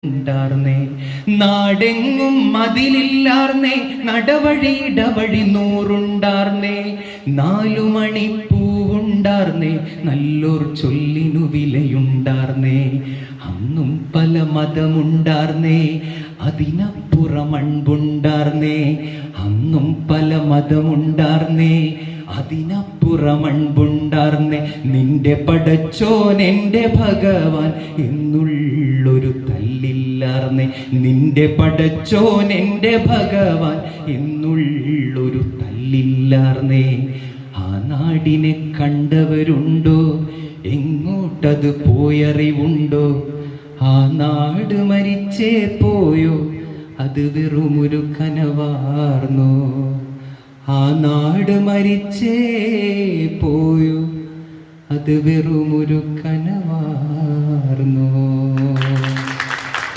ണ്ടാർന്നേ നാടെങ്ങും മതിലില്ലാർന്നേ നടവഴി ഇടവഴി നൂറുണ്ടാർന്നേ 4 മണിപ്പൂവുണ്ടാർന്നേ നല്ലൊരു ചൊല്ലിനു വിലയുണ്ടാർന്നേ അന്നും പല മതമുണ്ടാർന്നേ അതിനപ്പുറം അൻപുണ്ടാർന്നേ അന്നും പല മതമുണ്ടാർന്നേ അതിനപ്പുറം അൻപുണ്ടാർന്നേ നിന്റെ പടച്ചോൻ എൻ്റെ ഭഗവാൻ എന്നുള്ളൊരു തല്ലില്ലാർന്നേ നിന്റെ പടച്ചോൻ എൻ്റെ ഭഗവാൻ എന്നുള്ളൊരു തല്ലില്ലാർന്നേ ആ നാടിനെ കണ്ടവരുണ്ടോ എങ്ങോട്ടത് പോയറിവുണ്ടോ ആ നാട് മരിച്ചേ പോയോ അത് വെറുമൊരു കനവാർന്നോ ആ നാട് മരിച്ചേ പോയോ അത് വെറുമൊരു കനവാർന്നോ.